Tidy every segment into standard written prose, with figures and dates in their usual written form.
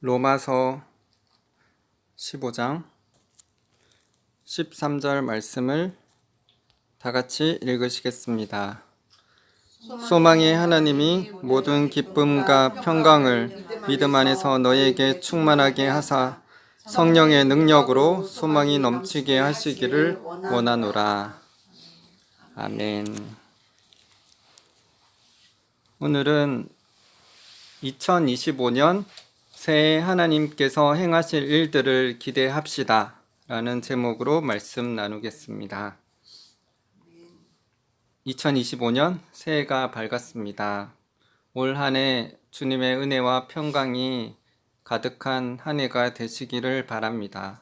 로마서 15장 13절 말씀을 다 같이 읽으시겠습니다. 소망의 하나님이 모든 기쁨과 평강을 믿음 안에서 너희에게 충만하게 하사 성령의 능력으로 소망이 넘치게 하시기를 원하노라. 아멘. 오늘은 2025년 새해 하나님께서 행하실 일들을 기대합시다 라는 제목으로 말씀 나누겠습니다. 2025년 새해가 밝았습니다. 올 한 해 주님의 은혜와 평강이 가득한 한 해가 되시기를 바랍니다.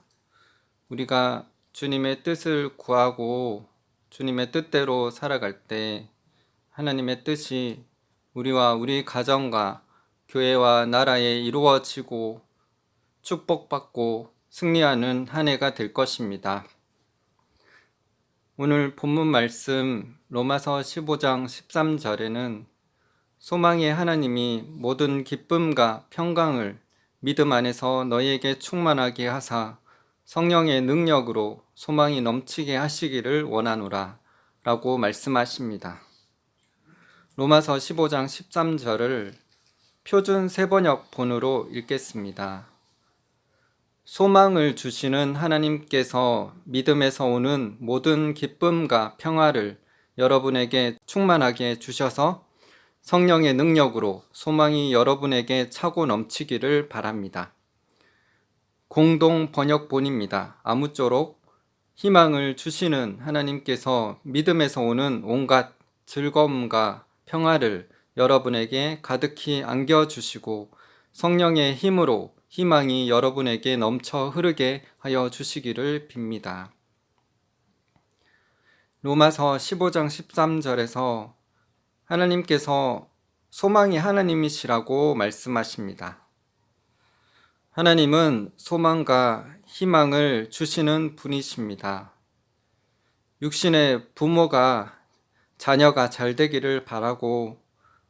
우리가 주님의 뜻을 구하고 주님의 뜻대로 살아갈 때 하나님의 뜻이 우리와 우리 가정과 교회와 나라에 이루어지고 축복받고 승리하는 한 해가 될 것입니다. 오늘 본문 말씀 로마서 15장 13절에는 소망의 하나님이 모든 기쁨과 평강을 믿음 안에서 너희에게 충만하게 하사 성령의 능력으로 소망이 넘치게 하시기를 원하노라 라고 말씀하십니다. 로마서 15장 13절을 표준 세번역 본으로 읽겠습니다. 소망을 주시는 하나님께서 믿음에서 오는 모든 기쁨과 평화를 여러분에게 충만하게 주셔서 성령의 능력으로 소망이 여러분에게 차고 넘치기를 바랍니다. 공동 번역본입니다. 아무쪼록 희망을 주시는 하나님께서 믿음에서 오는 온갖 즐거움과 평화를 여러분에게 가득히 안겨주시고 성령의 힘으로 희망이 여러분에게 넘쳐 흐르게 하여 주시기를 빕니다. 로마서 15장 13절에서 하나님께서 소망이 하나님이시라고 말씀하십니다. 하나님은 소망과 희망을 주시는 분이십니다. 육신의 부모가 자녀가 잘 되기를 바라고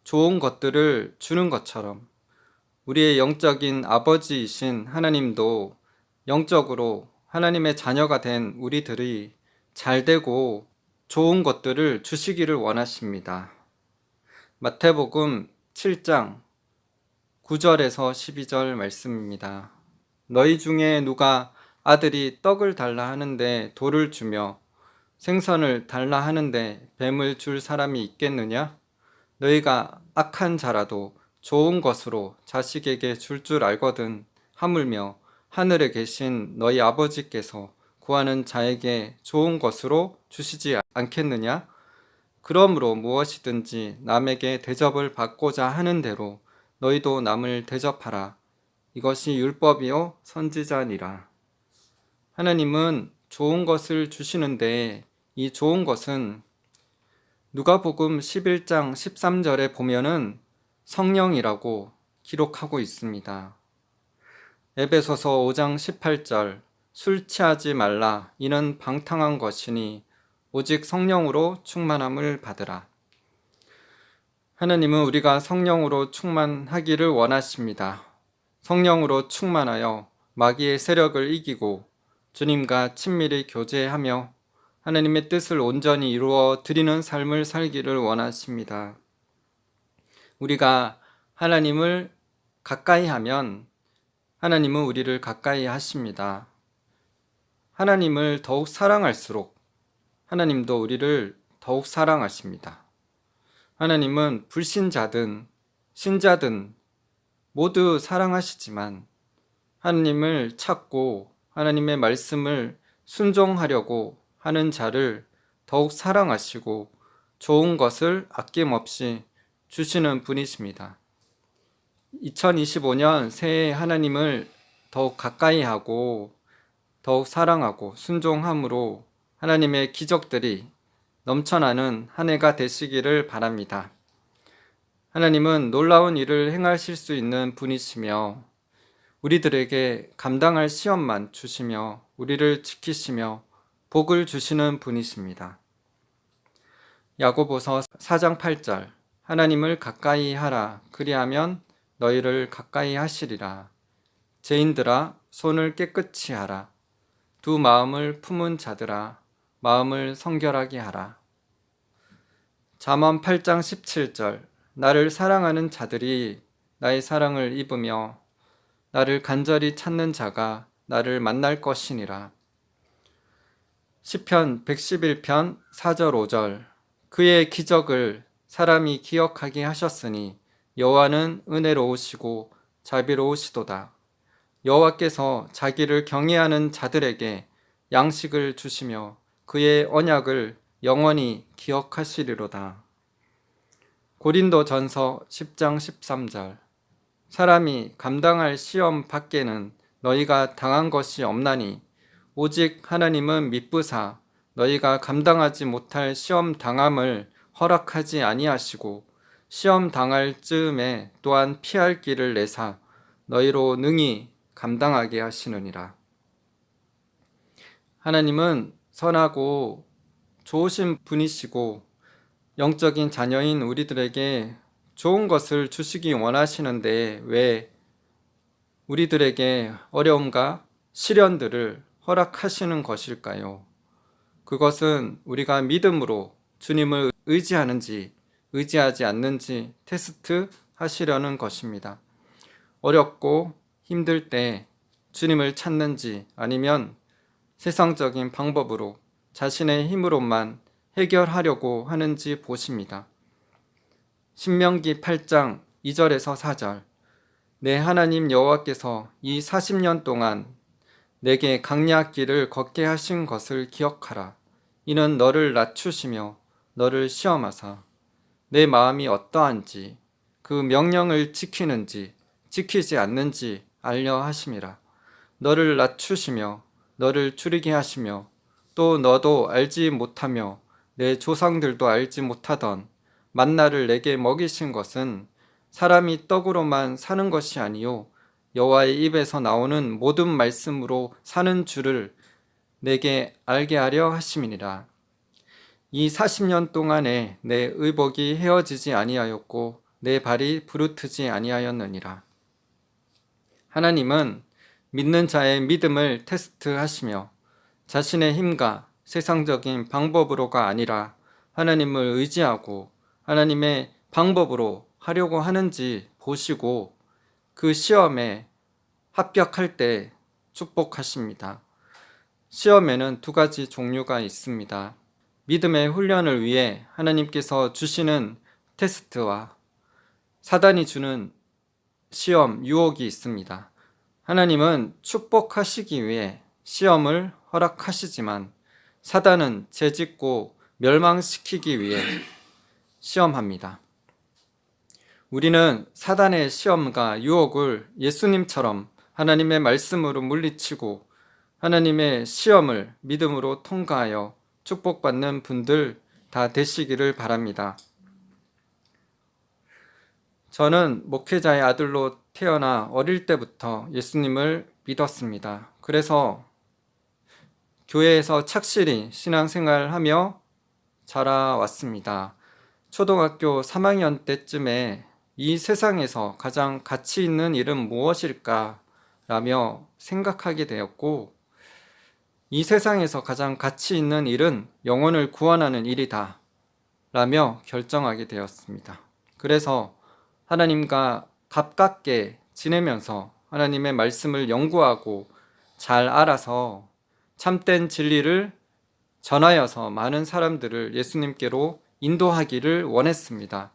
좋은 것들을 주는 것처럼 우리의 영적인 아버지이신 하나님도 영적으로 하나님의 자녀가 된 우리들이 잘 되고 좋은 것들을 주시기를 원하십니다. 마태복음 7장 9절에서 12절 말씀입니다. 너희 중에 누가 아들이 떡을 달라 하는데 돌을 주며 생선을 달라 하는데 뱀을 줄 사람이 있겠느냐? 너희가 악한 자라도 좋은 것으로 자식에게 줄 알거든 하물며 하늘에 계신 너희 아버지께서 구하는 자에게 좋은 것으로 주시지 않겠느냐? 그러므로 무엇이든지 남에게 대접을 받고자 하는 대로 너희도 남을 대접하라. 이것이 율법이요 선지자니라. 하나님은 좋은 것을 주시는데 이 좋은 것은 누가복음 11장 13절에 보면은 성령이라고 기록하고 있습니다. 에베소서 5장 18절 술 취하지 말라 이는 방탕한 것이니 오직 성령으로 충만함을 받으라. 하나님은 우리가 성령으로 충만하기를 원하십니다. 성령으로 충만하여 마귀의 세력을 이기고 주님과 친밀히 교제하며 하나님의 뜻을 온전히 이루어 드리는 삶을 살기를 원하십니다. 우리가 하나님을 가까이 하면 하나님은 우리를 가까이 하십니다. 하나님을 더욱 사랑할수록 하나님도 우리를 더욱 사랑하십니다. 하나님은 불신자든 신자든 모두 사랑하시지만 하나님을 찾고 하나님의 말씀을 순종하려고 하는 자를 더욱 사랑하시고 좋은 것을 아낌없이 주시는 분이십니다. 2025년 새해 하나님을 더욱 가까이 하고 더욱 사랑하고 순종함으로 하나님의 기적들이 넘쳐나는 한 해가 되시기를 바랍니다. 하나님은 놀라운 일을 행하실 수 있는 분이시며 우리들에게 감당할 시험만 주시며 우리를 지키시며 복을 주시는 분이십니다. 야고보서 4장 8절 하나님을 가까이 하라 그리하면 너희를 가까이 하시리라. 죄인들아 손을 깨끗이 하라. 두 마음을 품은 자들아 마음을 성결하게 하라. 잠언 8장 17절. 나를 사랑하는 자들이 나의 사랑을 입으며 나를 간절히 찾는 자가 나를 만날 것이니라. 시편 111편 4절 5절. 그의 기적을 사람이 기억하게 하셨으니 여호와는 은혜로우시고 자비로우시도다. 여호와께서 자기를 경외하는 자들에게 양식을 주시며 그의 언약을 영원히 기억하시리로다. 고린도전서 10장 13절. 사람이 감당할 시험 밖에는 너희가 당한 것이 없나니 오직 하나님은 미쁘사 너희가 감당하지 못할 시험 당함을 허락하지 아니하시고 시험 당할 즈음에 또한 피할 길을 내사 너희로 능히 감당하게 하시느니라. 하나님은 선하고 좋으신 분이시고 영적인 자녀인 우리들에게 좋은 것을 주시기 원하시는데 왜 우리들에게 어려움과 시련들을 허락하시는 것일까요? 그것은 우리가 믿음으로 주님을 의지하는지 의지하지 않는지 테스트 하시려는 것입니다. 어렵고 힘들 때 주님을 찾는지 아니면 세상적인 방법으로 자신의 힘으로만 해결하려고 하는지 보십니다. 신명기 8장 2절에서 4절. 내 하나님 여호와께서 이 40년 동안 내게 강약길을 걷게 하신 것을 기억하라. 이는 너를 낮추시며 너를 시험하사 내 마음이 어떠한지 그 명령을 지키는지 지키지 않는지 알려 하심이라. 너를 낮추시며 너를 줄이게 하시며 또 너도 알지 못하며 내 조상들도 알지 못하던 만나를 내게 먹이신 것은 사람이 떡으로만 사는 것이 아니요 여호와의 입에서 나오는 모든 말씀으로 사는 줄을 내게 알게 하려 하심이니라. 이 40년 동안에 내 의복이 헤어지지 아니하였고 내 발이 부르트지 아니하였느니라. 하나님은 믿는 자의 믿음을 테스트하시며 자신의 힘과 세상적인 방법으로가 아니라 하나님을 의지하고 하나님의 방법으로 하려고 하는지 보시고 그 시험에 합격할 때 축복하십니다. 시험에는 두 가지 종류가 있습니다. 믿음의 훈련을 위해 하나님께서 주시는 테스트와 사단이 주는 시험, 유혹이 있습니다. 하나님은 축복하시기 위해 시험을 허락하시지만 사단은 죄짓고 멸망시키기 위해 시험합니다. 우리는 사단의 시험과 유혹을 예수님처럼 하나님의 말씀으로 물리치고 하나님의 시험을 믿음으로 통과하여 축복받는 분들 다 되시기를 바랍니다. 저는 목회자의 아들로 태어나 어릴 때부터 예수님을 믿었습니다. 그래서 교회에서 착실히 신앙생활하며 자라왔습니다. 초등학교 3학년 때쯤에 이 세상에서 가장 가치 있는 일은 무엇일까? 라며 생각하게 되었고, 이 세상에서 가장 가치 있는 일은 영혼을 구원하는 일이다. 라며 결정하게 되었습니다. 그래서 하나님과 가깝게 지내면서 하나님의 말씀을 연구하고 잘 알아서 참된 진리를 전하여서 많은 사람들을 예수님께로 인도하기를 원했습니다.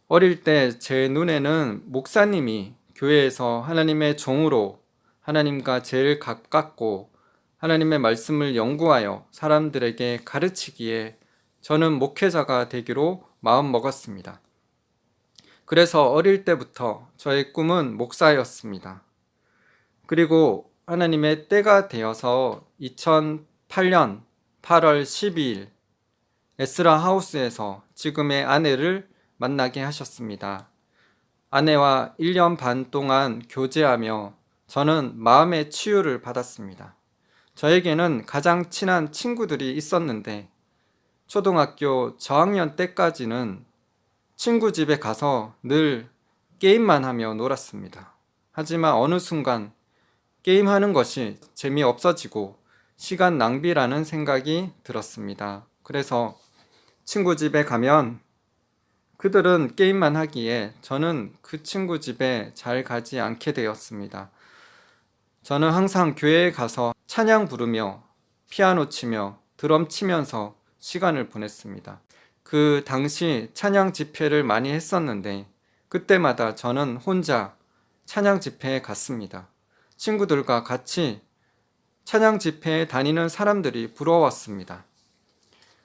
어릴 때 제 눈에는 목사님이 교회에서 하나님의 종으로 하나님과 제일 가깝고 하나님의 말씀을 연구하여 사람들에게 가르치기에 저는 목회자가 되기로 마음먹었습니다. 그래서 어릴 때부터 저의 꿈은 목사였습니다. 그리고 하나님의 때가 되어서 2008년 8월 12일 에스라 하우스에서 지금의 아내를 만나게 하셨습니다. 아내와 1년 반 동안 교제하며 저는 마음의 치유를 받았습니다. 저에게는 가장 친한 친구들이 있었는데 초등학교 저학년 때까지는 친구 집에 가서 늘 게임만 하며 놀았습니다. 하지만 어느 순간 게임하는 것이 재미없어지고 시간 낭비라는 생각이 들었습니다. 그래서 친구 집에 가면 그들은 게임만 하기에 저는 그 친구 집에 잘 가지 않게 되었습니다. 저는 항상 교회에 가서 찬양 부르며 피아노 치며 드럼 치면서 시간을 보냈습니다. 그 당시 찬양 집회를 많이 했었는데 그때마다 저는 혼자 찬양 집회에 갔습니다. 친구들과 같이 찬양 집회에 다니는 사람들이 부러웠습니다.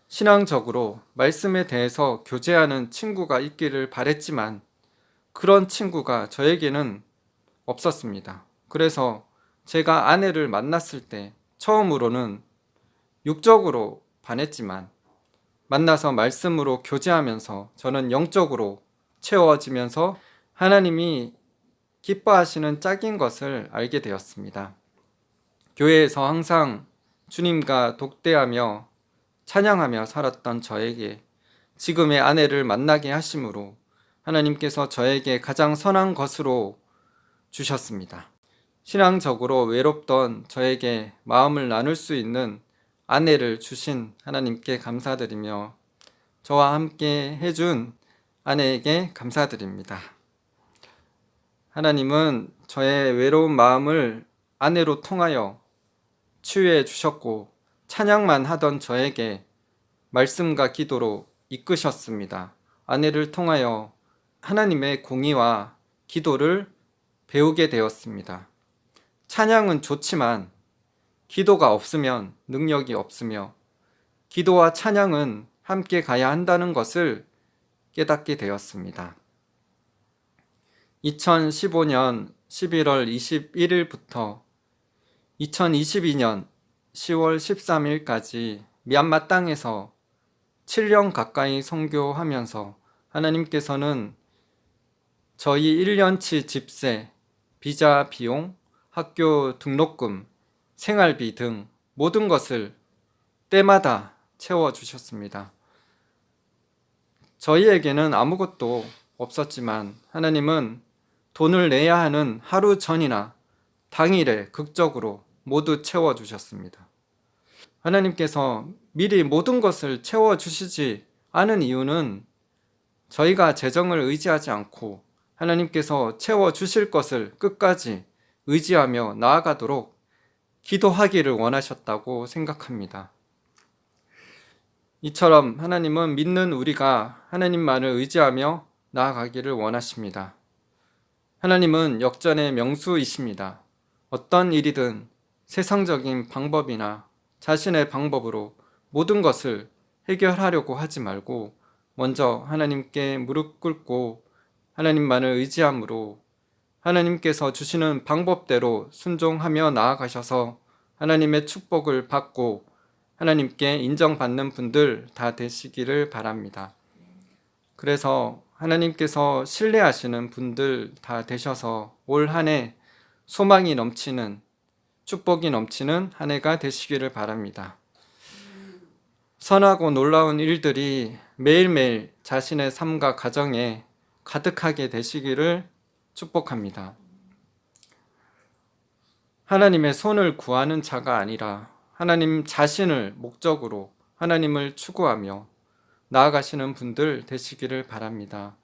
신앙적으로 말씀에 대해서 교제하는 친구가 있기를 바랬지만 그런 친구가 저에게는 없었습니다. 그래서 제가 아내를 만났을 때 처음으로는 육적으로 반했지만 만나서 말씀으로 교제하면서 저는 영적으로 채워지면서 하나님이 기뻐하시는 짝인 것을 알게 되었습니다. 교회에서 항상 주님과 독대하며 찬양하며 살았던 저에게 지금의 아내를 만나게 하심으로 하나님께서 저에게 가장 선한 것으로 주셨습니다. 신앙적으로 외롭던 저에게 마음을 나눌 수 있는 아내를 주신 하나님께 감사드리며 저와 함께 해준 아내에게 감사드립니다. 하나님은 저의 외로운 마음을 아내로 통하여 치유해 주셨고 찬양만 하던 저에게 말씀과 기도로 이끄셨습니다. 아내를 통하여 하나님의 공의와 기도를 배우게 되었습니다. 찬양은 좋지만 기도가 없으면 능력이 없으며 기도와 찬양은 함께 가야 한다는 것을 깨닫게 되었습니다. 2015년 11월 21일부터 2022년 10월 13일까지 미얀마 땅에서 7년 가까이 선교하면서 하나님께서는 저희 1년치 집세, 비자 비용, 학교 등록금, 생활비 등 모든 것을 때마다 채워주셨습니다. 저희에게는 아무것도 없었지만 하나님은 돈을 내야 하는 하루 전이나 당일에 극적으로 모두 채워주셨습니다. 하나님께서 미리 모든 것을 채워주시지 않은 이유는 저희가 재정을 의지하지 않고 하나님께서 채워주실 것을 끝까지 의지하며 나아가도록 기도하기를 원하셨다고 생각합니다. 이처럼 하나님은 믿는 우리가 하나님만을 의지하며 나아가기를 원하십니다. 하나님은 역전의 명수이십니다. 어떤 일이든 세상적인 방법이나 자신의 방법으로 모든 것을 해결하려고 하지 말고 먼저 하나님께 무릎 꿇고 하나님만을 의지함으로 하나님께서 주시는 방법대로 순종하며 나아가셔서 하나님의 축복을 받고 하나님께 인정받는 분들 다 되시기를 바랍니다. 그래서 하나님께서 신뢰하시는 분들 다 되셔서 올 한 해 소망이 넘치는 축복이 넘치는 한 해가 되시기를 바랍니다. 선하고 놀라운 일들이 매일매일 자신의 삶과 가정에 가득하게 되시기를 축복합니다. 하나님의 손을 구하는 자가 아니라 하나님 자신을 목적으로 하나님을 추구하며 나아가시는 분들 되시기를 바랍니다.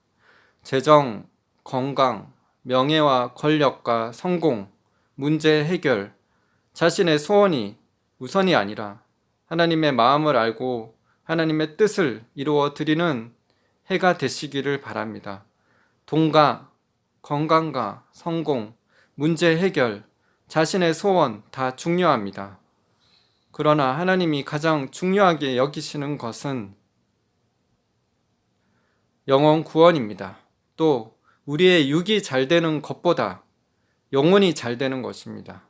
재정, 건강, 명예와 권력과 성공, 문제 해결, 자신의 소원이 우선이 아니라 하나님의 마음을 알고 하나님의 뜻을 이루어 드리는 해가 되시기를 바랍니다. 돈과 건강과 성공, 문제 해결, 자신의 소원 다 중요합니다. 그러나 하나님이 가장 중요하게 여기시는 것은 영혼 구원입니다. 또 우리의 육이 잘 되는 것보다 영혼이 잘 되는 것입니다.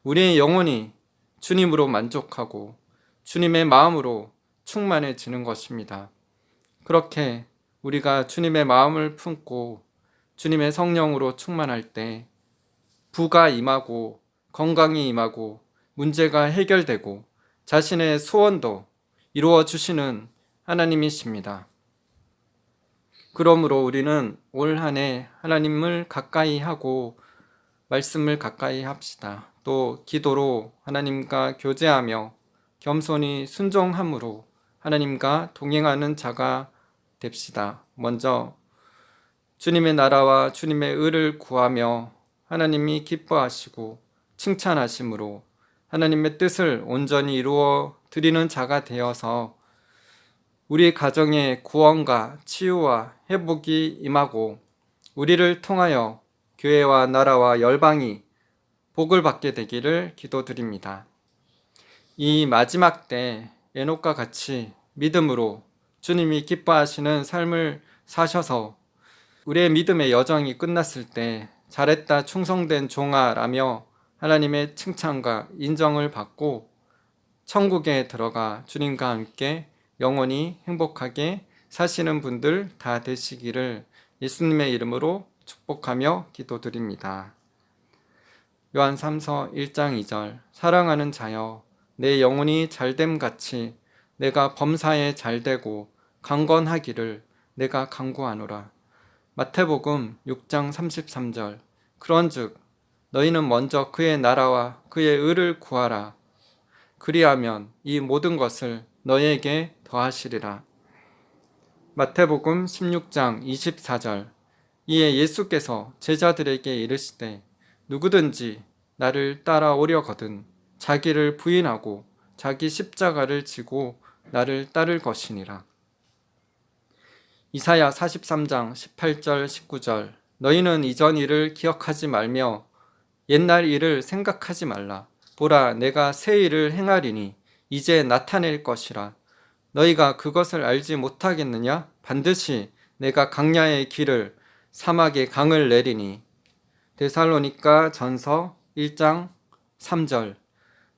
우리의 영혼이 주님으로 만족하고 주님의 마음으로 충만해지는 것입니다. 그렇게 우리가 주님의 마음을 품고 주님의 성령으로 충만할 때 부가 임하고 건강이 임하고 문제가 해결되고 자신의 소원도 이루어 주시는 하나님이십니다. 그러므로 우리는 올 한 해 하나님을 가까이 하고 말씀을 가까이 합시다. 또 기도로 하나님과 교제하며 겸손히 순종함으로 하나님과 동행하는 자가 됩시다. 먼저 주님의 나라와 주님의 의를 구하며 하나님이 기뻐하시고 칭찬하심으로 하나님의 뜻을 온전히 이루어 드리는 자가 되어서 우리 가정에 구원과 치유와 회복이 임하고 우리를 통하여 교회와 나라와 열방이 복을 받게 되기를 기도드립니다. 이 마지막 때 에녹과 같이 믿음으로 주님이 기뻐하시는 삶을 사셔서 우리의 믿음의 여정이 끝났을 때 잘했다 충성된 종아라며 하나님의 칭찬과 인정을 받고 천국에 들어가 주님과 함께 영원히 행복하게 사시는 분들 다 되시기를 예수님의 이름으로 축복하며 기도드립니다. 요한 3서 1장 2절 사랑하는 자여 내 영혼이 잘됨 같이 내가 범사에 잘되고 강건하기를 내가 간구하노라. 마태복음 6장 33절 그런즉 너희는 먼저 그의 나라와 그의 의를 구하라. 그리하면 이 모든 것을 너희에게 더하시리라. 마태복음 16장 24절 이에 예수께서 제자들에게 이르시되 누구든지 나를 따라오려거든 자기를 부인하고 자기 십자가를 지고 나를 따를 것이니라. 이사야 43장 18절 19절 너희는 이전 일을 기억하지 말며 옛날 일을 생각하지 말라. 보라 내가 새 일을 행하리니 이제 나타낼 것이라. 너희가 그것을 알지 못하겠느냐? 반드시 내가 강야의 길을 사막의 강을 내리니. 데살로니가 전서 1장 3절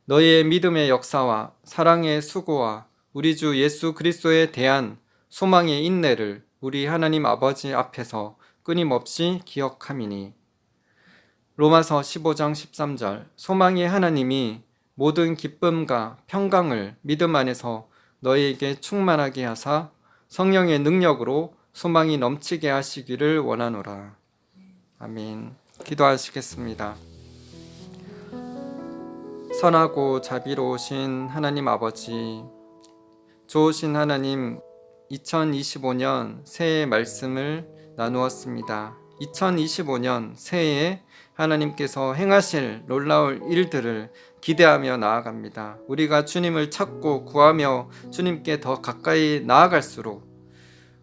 너희의 믿음의 역사와 사랑의 수고와 우리 주 예수 그리스도에 대한 소망의 인내를 우리 하나님 아버지 앞에서 끊임없이 기억함이니. 로마서 15장 13절 소망의 하나님이 모든 기쁨과 평강을 믿음 안에서 너희에게 충만하게 하사 성령의 능력으로 소망이 넘치게 하시기를 원하노라. 아멘. 기도하시겠습니다. 선하고 자비로우신 하나님 아버지, 좋으신 하나님, 2025년 새해 말씀을 나누었습니다. 2025년 새해에 하나님께서 행하실 놀라울 일들을 기대하며 나아갑니다. 우리가 주님을 찾고 구하며 주님께 더 가까이 나아갈수록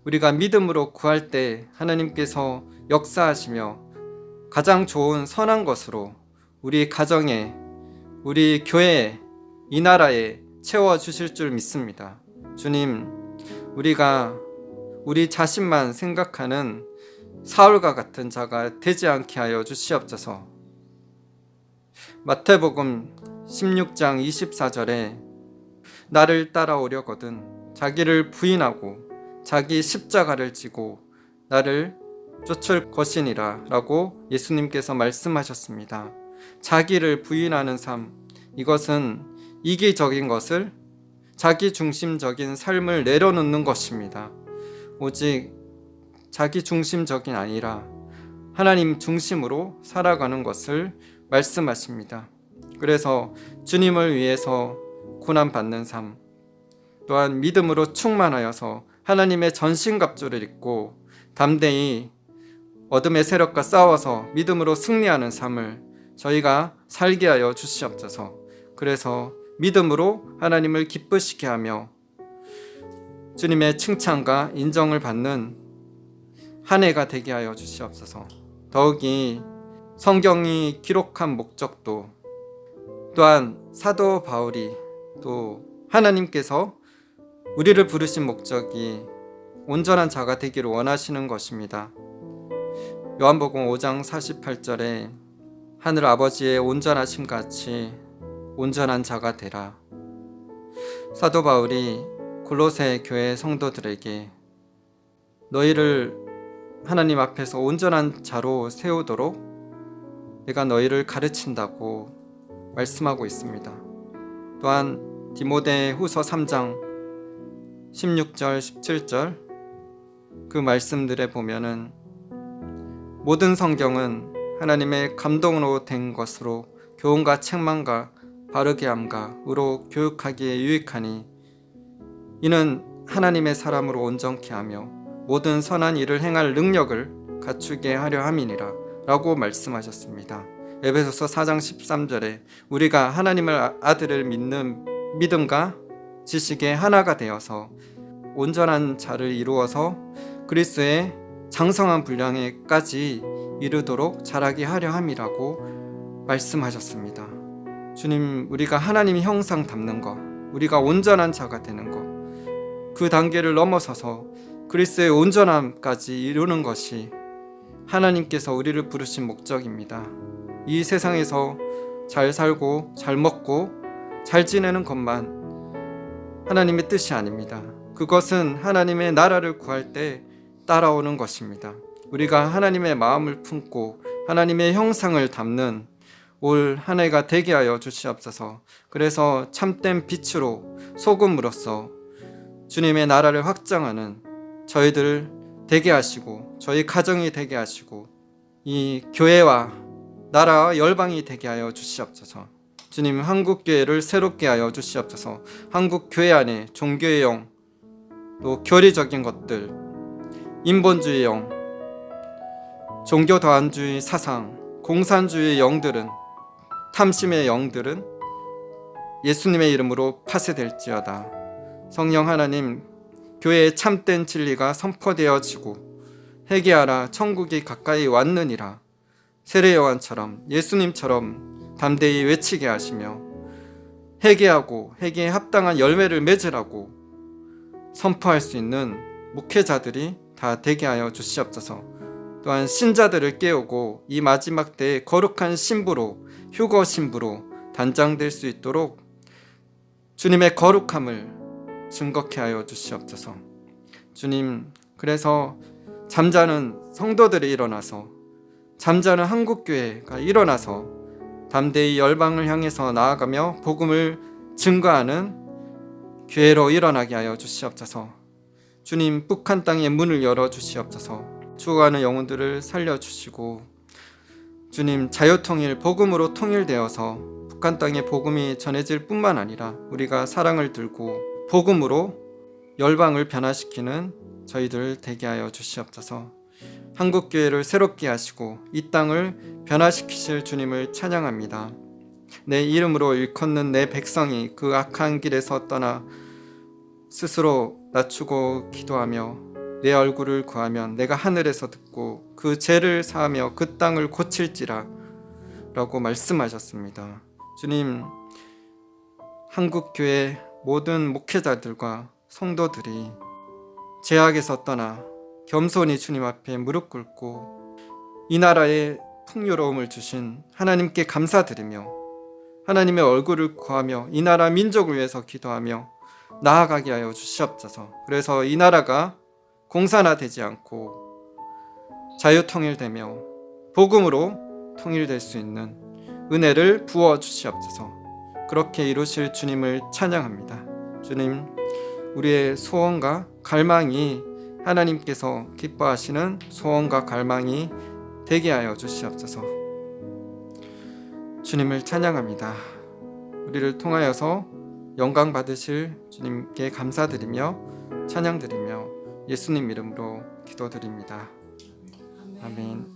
우리가 믿음으로 구할 때 하나님께서 역사하시며 가장 좋은 선한 것으로 우리 가정에, 우리 교회에, 이 나라에 채워주실 줄 믿습니다. 주님, 우리가 우리 자신만 생각하는 사울과 같은 자가 되지 않게 하여 주시옵소서. 마태복음 16장 24절에 나를 따라오려거든 자기를 부인하고 자기 십자가를 지고 나를 쫓을 것이니라 라고 예수님께서 말씀하셨습니다. 자기를 부인하는 삶, 이것은 이기적인 것을, 자기 중심적인 삶을 내려놓는 것입니다. 오직 자기 중심적인 아니라 하나님 중심으로 살아가는 것을 말씀하십니다. 그래서 주님을 위해서 고난받는 삶, 또한 믿음으로 충만하여서 하나님의 전신갑주를 입고 담대히 어둠의 세력과 싸워서 믿음으로 승리하는 삶을 저희가 살게 하여 주시옵소서. 그래서 믿음으로 하나님을 기쁘시게 하며 주님의 칭찬과 인정을 받는 한 해가 되게 하여 주시옵소서. 더욱이 성경이 기록한 목적도, 또한 사도 바울이 또 하나님께서 우리를 부르신 목적이 온전한 자가 되기를 원하시는 것입니다. 요한복음 5장 48절에 하늘 아버지의 온전하심 같이 온전한 자가 되라. 사도 바울이 골로새 교회 성도들에게 너희를 하나님 앞에서 온전한 자로 세우도록 내가 너희를 가르친다고 말씀하고 있습니다. 또한 디모데 후서 3장 16절 17절 그 말씀들에 보면은 모든 성경은 하나님의 감동으로 된 것으로 교훈과 책망과 바르게 함과 의로 교육하기에 유익하니 이는 하나님의 사람으로 온전케 하며 모든 선한 일을 행할 능력을 갖추게 하려 함이니라 라고 말씀하셨습니다. 에베소서 4장 13절에 우리가 하나님의 아들을 믿는 믿음과 지식에 하나가 되어서 온전한 자를 이루어서 그리스도의 장성한 분량에까지 이르도록 자라게 하려 함이라고 말씀하셨습니다. 주님, 우리가 하나님의 형상 닮는 것, 우리가 온전한 자가 되는 것, 그 단계를 넘어서서 그리스도의 온전함까지 이루는 것이 하나님께서 우리를 부르신 목적입니다. 이 세상에서 잘 살고 잘 먹고 잘 지내는 것만 하나님의 뜻이 아닙니다. 그것은 하나님의 나라를 구할 때 따라오는 것입니다. 우리가 하나님의 마음을 품고 하나님의 형상을 담는 올 한 해가 되게 하여 주시옵소서. 그래서 참된 빛으로 소금으로서 주님의 나라를 확장하는 저희들 되게 하시고 저희 가정이 되게 하시고 이 교회와 나라와 열방이 되게 하여 주시옵소서. 주님, 한국교회를 새롭게 하여 주시옵소서. 한국교회 안에 종교의 영, 또 교리적인 것들, 인본주의 영, 종교다원주의 사상, 공산주의 영들은, 탐심의 영들은 예수님의 이름으로 파쇄될지어다. 성령 하나님, 교회의 참된 진리가 선포되어지고 회개하라 천국이 가까이 왔느니라 세례요한처럼 예수님처럼 담대히 외치게 하시며 회개하고 회개에 합당한 열매를 맺으라고 선포할 수 있는 목회자들이 다 되게 하여 주시옵소서. 또한 신자들을 깨우고 이 마지막 때에 거룩한 신부로, 휴거 신부로 단장될 수 있도록 주님의 거룩함을 증거케 하여 주시옵소서. 주님, 그래서 잠자는 성도들이 일어나서, 잠자는 한국교회가 일어나서 담대히 열방을 향해서 나아가며 복음을 증거하는 교회로 일어나게 하여 주시옵소서. 주님, 북한 땅의 문을 열어 주시옵소서. 죽어가는 영혼들을 살려주시고 주님, 자유통일, 복음으로 통일되어서 북한 땅에 복음이 전해질 뿐만 아니라 우리가 사랑을 들고 복음으로 열방을 변화시키는 저희들 되게 하여 주시옵소서. 한국교회를 새롭게 하시고 이 땅을 변화시키실 주님을 찬양합니다. 내 이름으로 일컫는 내 백성이 그 악한 길에서 떠나 스스로 낮추고 기도하며 내 얼굴을 구하면 내가 하늘에서 듣고 그 죄를 사하며 그 땅을 고칠지라 라고 말씀하셨습니다. 주님, 한국교회 모든 목회자들과 성도들이 죄악에서 떠나 겸손히 주님 앞에 무릎 꿇고 이 나라에 풍요로움을 주신 하나님께 감사드리며 하나님의 얼굴을 구하며 이 나라 민족을 위해서 기도하며 나아가게 하여 주시옵소서. 그래서 이 나라가 공산화되지 않고 자유통일되며 복음으로 통일될 수 있는 은혜를 부어 주시옵소서. 그렇게 이루실 주님을 찬양합니다. 주님, 우리의 소원과 갈망이 하나님께서 기뻐하시는 소원과 갈망이 되게 하여 주시옵소서. 주님을 찬양합니다. 우리를 통하여서 영광 받으실 주님께 감사드리며 찬양드리며 예수님 이름으로 기도드립니다. 아멘.